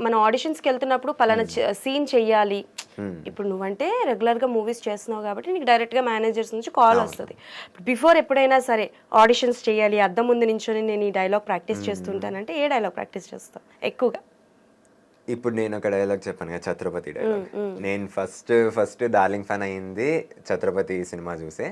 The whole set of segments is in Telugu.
మన ఆడిషన్స్కి వెళ్తున్నప్పుడు పలానా సీన్ చెయ్యాలి. ఇప్పుడు నువ్వంటే రెగ్యులర్గా మూవీస్ చేస్తున్నావు కాబట్టి నీకు డైరెక్ట్గా మేనేజర్స్ నుంచి కాల్ వస్తుంది. బిఫోర్ ఎప్పుడైనా సరే ఆడిషన్స్ చేయాలి, అద్దం ముందు నించొని నేను ఈ డైలాగ్ ప్రాక్టీస్ చేస్తుంటానంటే ఏ డైలాగ్ ప్రాక్టీస్ చేస్తావు ఎక్కువగా? ఇప్పుడు నేను ఒక డైలాగ్ చెప్పాను కదా, ఛత్రపతి డైలాగ్. నేను ఫస్ట్ డార్లింగ్ ఫ్యాన్ అయ్యింది ఛత్రపతి సినిమా చూసే.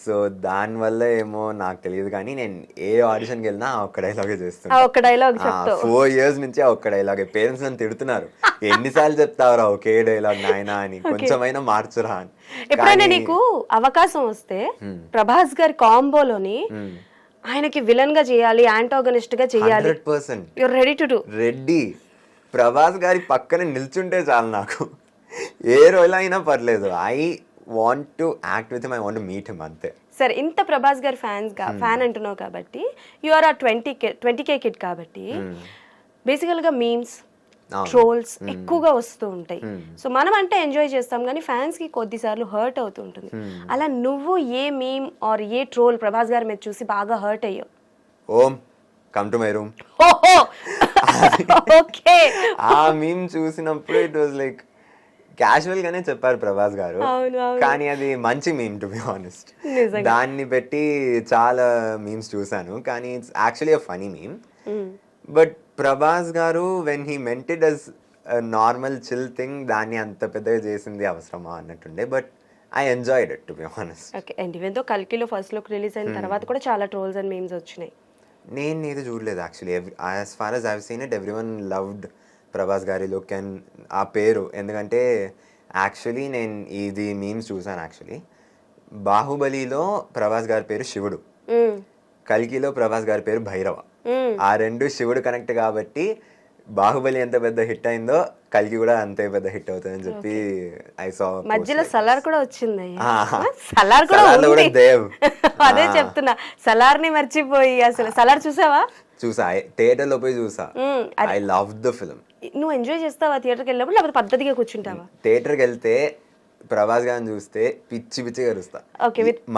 సో దానివల్ల ఏమో నాకు తెలియదు కానీ నేను ఏ ఆడిషన్కి వెళ్ళినా ఆ ఒక్క డైలాగే చేస్తున్నా. ఒక్క డైలాగ్ 4 years నుంచి ఆ ఒక్క డైలాగే. పేరెంట్స్ నన్ను తిడుతున్నారు, ఎన్నిసార్లు చెప్తావురా ఒకే డైలాగ్ నాయనా అని, కొంచెమైనా మార్చురా అని. ఎప్పుడైనా నీకు అవకాశం వస్తే ప్రభాస్ గారి కాంబోలోని ఆయనకి విలన్ గా చేయాలి, యాంటాగనిస్ట్ గా చేయాలి, 100% your ready to do? Reddy. Prabhas గారి పక్కన నిల్చుంటే చాలు నాకు, ఏ రోల్ అయినా పర్లేదు. I want to act with him, I want to meet him, అంతే. సరే, ఇంత ప్రభాస్ గారి ఫ్యాన్ అంటున్నావు కాబట్టి యు ఆర్ ఆ 20K కిడ్ కాబట్టి బేసికల్గా మీమ్స్, ట్రోల్స్ ఎక్కువగా వస్తూ ఉంటాయి. సో మనం అంటే ఎంజాయ్ చేస్తాం కానీ ఫ్యాన్స్ కి కొద్దిసార్లు హర్ట్ అవుతూ ఉంటుంది. అలా నువ్వు a meme or a troll Prabhas గారి మీద చూసి బాగా హర్ట్ అయ్యావు? ఓం come to my room, okay. ఆ మీమ్ చూసినప్పుడు ఇట్ వాజ్ లైక్ క్యాజువల్ గానే చెప్పారు ప్రభాస్ గారు, కానీ అది మంచి మీమ్ టు బి ఆనెస్ట్. దాన్ని పెట్టి చాలా మీమ్స్ చూసాను కానీ it's actually a funny meme. But Prabhas గారు when he meant it as normal chill thing, దాన్ని అంత పెద్దగా చేసింది అవసరమా అన్నట్టుండే. But I enjoyed it to be honest. Okay. And even though కల్కిలో ఫస్ట్ లుక్ రిలీజ్ అయిన తర్వాత కూడా చాలా ట్రోల్స్ అండ్ మీమ్స్ వచ్చినాయి. నేను ఏదో చూడలేదు actually. As far as I've seen it everyone loved Prabhas గారి లుక్ అండ్ ఆ పేరు. ఎందుకంటే యాక్చువల్లీ నేను ఇది మీమ్స్ చూసాను యాక్చువల్లీ. బాహుబలిలో ప్రభాస్ గారి పేరు శివుడు, కల్కిలో ప్రభాస్ గారి పేరు భైరవ. ఆ రెండు శివుడు కనెక్ట్ కాబట్టి బాహుబలి ఎంత పెద్ద హిట్ అయిందో కల్కి కూడా అంతే పెద్ద హిట్ అవుతుందని చెప్పి ఐ సా. మధ్యలో సలార్ కూడా వచ్చింది. సలార్ కూడా దేవ్. అదే చెప్తున్నా, సలార్ ని మర్చిపోయి. అసలు సలార్ చూసావా? చూసా, థియేటర్ లో పోయి చూసా. I love the film. నువ్వు ఎంజాయ్ చేస్తావా థియేటర్కి వెళ్ళినప్పుడు, లేకపోతే పద్ధతిగా కూర్చుంటావా? థియేటర్కి వెళ్తే ప్రభాస్ గారిని చూస్తే పిచ్చి పిచ్చి కలుస్తా.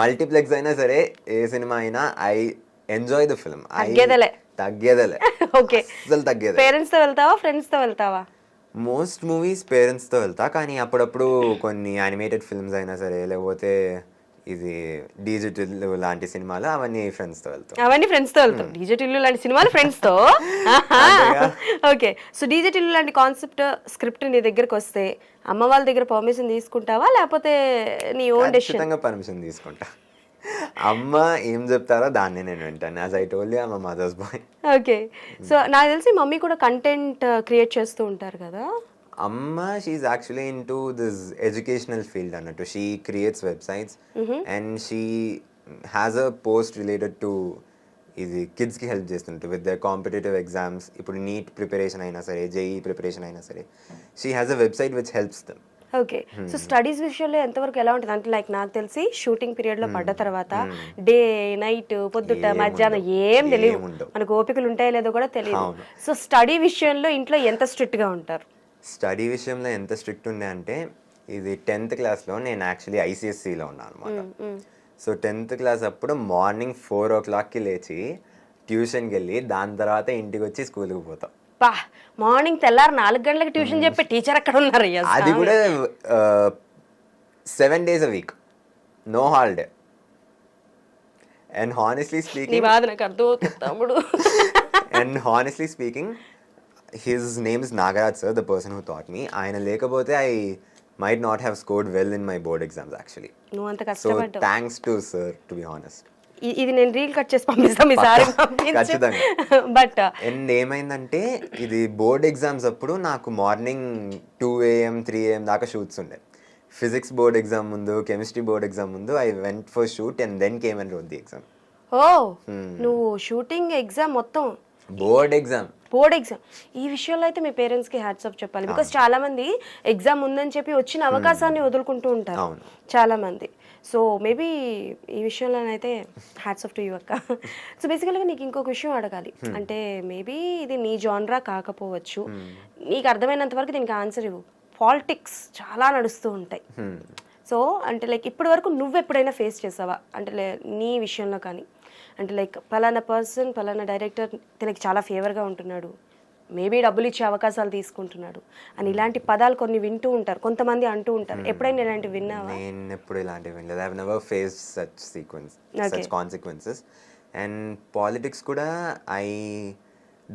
మల్టీప్లెక్స్ అయినా సరే, ఏ సినిమా అయినా ఐ ఎంజాయ్ ద ఫిల్మ్. తగ్గేదలే. ఓకే. అసలు తగ్గేది. పేరెంట్స్ తో వెళ్తావా, ఫ్రెండ్స్ తో వెళ్తావా? మోస్ట్ మూవీస్ పేరెంట్స్ తో వెళ్తా, కానీ అప్పుడప్పుడు కొన్ని యానిమేటెడ్ ఫిల్మ్స్ అయినా సరే, లేకపోతే ఇది డిజిటల్ లాంటి సినిమాలు, అవన్నీ ఫ్రెండ్స్ తో వెళ్తాం. డిజిటల్ లాంటి సినిమాలు ఫ్రెండ్స్ తో. ఓకే. సో డిజిటల్ లాంటి కాన్సెప్ట్ స్క్రిప్ట్ నీ దగ్గరకు వస్తే అమ్మ వాళ్ళ దగ్గర పర్మిషన్ తీసుకుంటావా, లేకపోతే నీ ఓన్ డెసిషన్? ఖచ్చితంగా పర్మిషన్ తీసుకుంటా. అమ్మ ఏం చెప్తారో దాన్ని నేను వింటాను. As I told you, I am a mother's boy. Okay. So నాకు తెలిసి మమ్మీ కూడా కంటెంట్ క్రియేట్ చేస్తూ ఉంటారు కదా? అమ్మ, she is actually into this educational field అన్నట్టు. She creates websites and she has a post related to ఇది కిడ్స్కి హెల్ప్ చేస్తుంటే విత్ ద కాంపిటేటివ్ ఎగ్జామ్స్. ఇప్పుడు నీట్ ప్రిపరేషన్ అయినా సరే, జేఈ ప్రిపరేషన్ అయినా సరే, she has a website which helps them. Okay. So studies విషయంలో ఎంతవరకు ఎలా ఉంటుంది అంటే, లైక్ నాకు తెలిసి షూటింగ్ పీరియడ్ లో పడ్డ తర్వాత డే నైట్ పొద్దుట మధ్యాహ్నం ఏం తెలియదు, మనకు ఓపికలు ఉంటాయో లేదో కూడా తెలియదు. సో స్టడీ విషయంలో ఇంట్లో ఎంత స్ట్రిక్ట్ గా ఉంటారు? స్టడీ విషయంలో ఎంత స్ట్రిక్ట్ ఉండే అంటే, ఇది 10th క్లాస్లో నేను యాక్చువల్లీ ఐసిఎస్సిలో ఉన్నాను అనమాట. సో 10th క్లాస్ అప్పుడు మార్నింగ్ 4 o'clockకి లేచి ట్యూషన్కి వెళ్ళి దాని తర్వాత ఇంటికి వచ్చి స్కూల్కి పోతాం. మార్నింగ్ తెల్లారు 4 గంటలకు ట్యూషన్ చెప్పే టీచర్ అక్కడ ఉన్నారు. అది కూడా 7 days a week, no holiday. And honestly speaking, his name is Nagaraj sir, the person who taught me. ఆయన లేకపోతే I might not have scored well in my board exams actually. నువ్వు అంత కష్టపడ్డావు. So thanks to sir, to be honest. ఇది నేను రీల్ కట్ చేసి పంపిస్తాను ఈసారి. ఖచ్చితంగా. బట్ అండ్ ఏమైందంటే, ఇది బోర్డ్ ఎగ్జామ్స్ అప్పుడు నాకు మార్నింగ్ 2 AM 3 AM దాకా షూట్స్ ఉండే. ఫిజిక్స్ బోర్డ్ ఎగ్జామ్ ముందు, కెమిస్ట్రీ బోర్డ్ ఎగ్జామ్ ముందు I went for shoot and then came and wrote the exam. ఓ, నువ్వు షూటింగ్ ఎగ్జామ్ మొత్తం బోర్డ్ ఎగ్జామ్. ఈ విషయంలో అయితే మీ పేరెంట్స్ కి హ్యాట్స్ ఆఫ్ చెప్పాలి. బికాస్ చాలా మంది ఎగ్జామ్ ఉందని చెప్పి వచ్చిన అవకాశాన్ని వదులుకుంటూ ఉంటారు చాలా మంది. సో మేబీ ఈ విషయంలోనైతే హ్యాట్స్ ఆఫ్ టు యూ అక్క. సో బేసికల్గా నీకు ఇంకొక విషయం అడగాలి. అంటే మేబీ ఇది నీ జాన్రా కాకపోవచ్చు, నీకు అర్థమైనంత వరకు దీనికి ఆన్సర్ ఇవ్వు. పాలిటిక్స్ చాలా నడుస్తూ ఉంటాయి. సో అంటే లైక్ ఇప్పటి వరకు నువ్వు ఎప్పుడైనా ఫేస్ చేసావా? అంటే నీ విషయంలో కానీ, అంటే లైక్ పలానా పర్సన్, పలానా డైరెక్టర్ తనకి చాలా ఫేవర్గా ఉంటున్నాడు, మేబీ డబ్బులు ఇచ్చే అవకాశాలు తీసుకుంటున్నాడు అని ఇలాంటి పదాలు కొన్ని వింటూ ఉంటారు, కొంతమంది అంటూ ఉంటారు. ఎప్పుడైనా ఇలాంటివి విన్నావా? నేను ఎప్పుడు ఇలాంటివి వినలేదు. I have never face such consequences. And politics కూడా I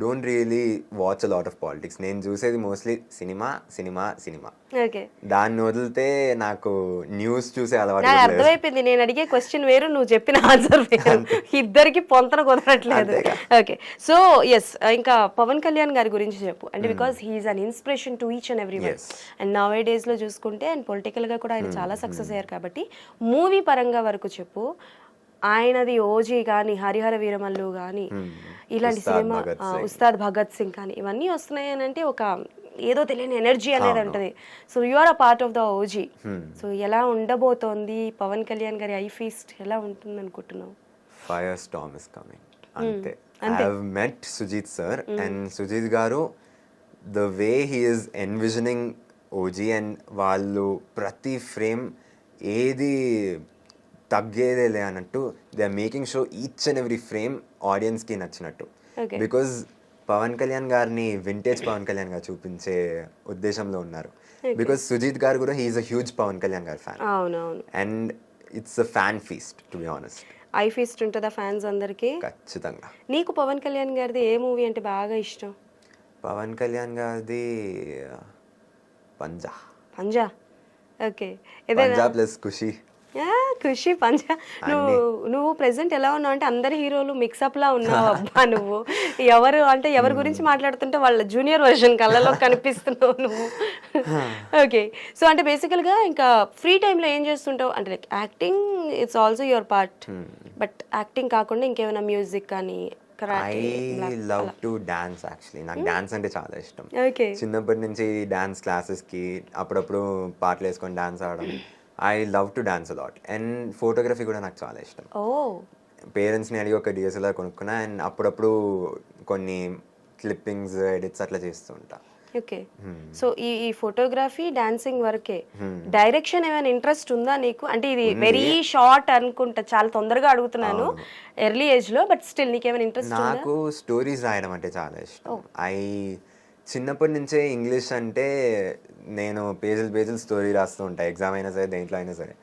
don't really watch a lot of politics. నేను చూసేది mostly cinema cinema cinema. Okay, దాన్ని వదిలితే నాకు న్యూస్ చూసే అలవాటు నాకు కూడా లేదు. అర్థమైపోయింది. నేను అడిగే క్వశ్చన్ వేరు, నువ్వు చెప్పిన ఆన్సర్ వేరు, ఇద్దరికి పొంతన కుదరట్లేదు. ఓకే, సో ఎస్, ఇంకా పవన్ కళ్యాణ్ గారి గురించి చెప్పు. అంటే because he's an inspiration to each and every one. And nowadays లో చూసుకుంటే అండ్ పొలిటికల్ గా కూడా ఆయన చాలా సక్సెస్ అయ్యారు. కాబట్టి మూవీ పరంగా వరకు చెప్పు, ఆయనది ఓజీ కానీ, హరిహర వీరమల్లు కానీ, ఇలాంటి సినిమా ఉస్తాద్ భగత్ సింగ్ కానీ ఇవన్నీ వస్తున్నాయి అని అంటే ఒక ఏదో తెలియని ఎనర్జీ అనేది ఉంటుంది. So you are a part of the OG. So ఎలా ఉండబోతోంది పవన్ కళ్యాణ్ గారి ఐ ఫీస్ట్, ఎలా ఉంటుంది అనుకుంటున్నావు? Fire storm is coming. అంతే. I have met Sujeeth sir and Sujeeth గారు the way he is envisioning OG and వాళ్ళు ప్రతి ఫ్రేమ్ ఏది తగ్గేదేలే అన్నట్టు they are making show each and every frame ఆడియన్స్కి నచ్చినట్టు. బికాజ్ పవన్ కళ్యాణ్ గారిని వింటేజ్ పవన్ కళ్యాణ్ గారు చూపించే ఉద్దేశంలో ఉన్నారు. బికాజ్ సుజీత్ గారు కూడా he's a huge Pawan Kalyan గారి ఫ్యాన్. అవునవును. And it's a fan feast to be honest. Eye feast ఉంటుందా ఫ్యాన్స్ అందరికి? ఖచ్చితంగా. నీకు పవన్ కళ్యాణ్ గారిది ఏ మూవీ అంటే బాగా ఇష్టం? పవన్ కళ్యాణ్ గారిది పంజా. పంజా, ఓకే. పంజా ప్లస్ ఖుషి. ఖుషి, పంజా. నువ్వు ప్రెసెంట్ ఎలా ఉన్నావు అంటే అందరి హీరోలు మిక్సప్ లా ఉన్నావు అబ్బా. నువ్వు ఎవరి గురించి మాట్లాడుతుంటే వాళ్ళ జూనియర్ వర్షన్ కళ్ళలో కనిపిస్తున్నావు నువ్వు. ఓకే, సో అంటే బేసికల్ గా ఇంకా ఫ్రీ టైంలో ఏం చేస్తుంటావు అంటే like acting it's also your part, but acting కాకుండా ఇంకేమైనా మ్యూజిక్ కానీ? I love to dance actually. నాకు డాన్స్ అంటే చాలా ఇష్టం. చిన్నప్పటి నుంచి డాన్స్ క్లాసెస్కి అప్పుడప్పుడు పాటలు వేసుకొని డాన్స్ ఆడడం. I love to dance a lot. And photography కూడా నాకు చాలా ఇష్టం. పేరెంట్స్ని అడిగి ఒక డిఎస్ఎల్ఆర్ కొనుక్కున్నా అండ్ అప్పుడప్పుడు కొన్ని క్లిప్పింగ్స్ ఎడిట్స్ అట్లా చేస్తూ ఉంటా. ఓకే, సో ఈ ఫోటోగ్రఫీ డాన్సింగ్ వరకే. డైరెక్షన్ ఏమైనా ఇంట్రెస్ట్ ఉందా నీకు? అంటే ఇది వెరీ షార్ట్ అనుకుంటా, చాలా తొందరగా అడుగుతున్నాను ఎర్లీ ఏజ్ లో, బట్ స్టిల్ నీకేమైనా ఇంట్రెస్ట్? నాకు స్టోరీస్ రాయడం అంటే చాలా ఇష్టం. చిన్నప్పటి నుంచే ఇంగ్లీష్ అంటే నేను పేజీలు స్టోరీ రాస్తూ ఉంటాను, ఎగ్జామ్ అయినా సరే దేంట్లో అయినా సరే.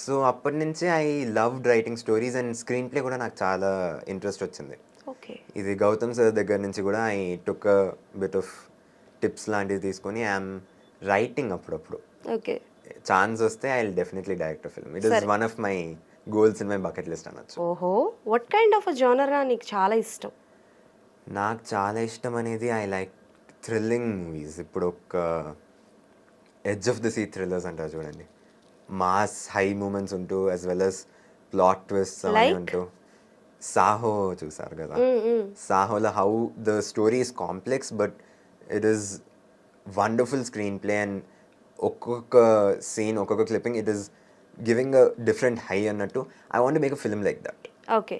సో అప్పటి నుంచే I loved writing stories and screen play కూడా నాకు చాలా ఇంట్రెస్ట్ వచ్చింది. ఇది గౌతమ్ సార్ దగ్గర నుంచి కూడా I took a bit of tips లాంటివి తీసుకొని ఐఎమ్ రైటింగ్ అప్పుడప్పుడు. ఛాన్స్ వస్తే I will definitely direct a film. It is one of my goals in my bucket list అనొచ్చు. ఓహో, వాట్ కైండ్ ఆఫ్ జానర్ నీకు చాలా ఇష్టం? నాకు చాలా ఇష్టం అనేది ఐ లైక్ థ్రిల్లింగ్ మూవీస్. ఇప్పుడు ఒక edge of the seat thrillers అంటారు చూడండి, మాస్ హై మూమెంట్స్ ఉంటూ as well as plot twist ఉంటూ. సాహో చూసారు కదా? సాహోలో how the story is complex but it is wonderful screen play అండ్ ఒక్కొక్క సీన్ ఒక్కొక్క clipping it is giving a different high అన్నట్టు. I want to make a film like that. Okay,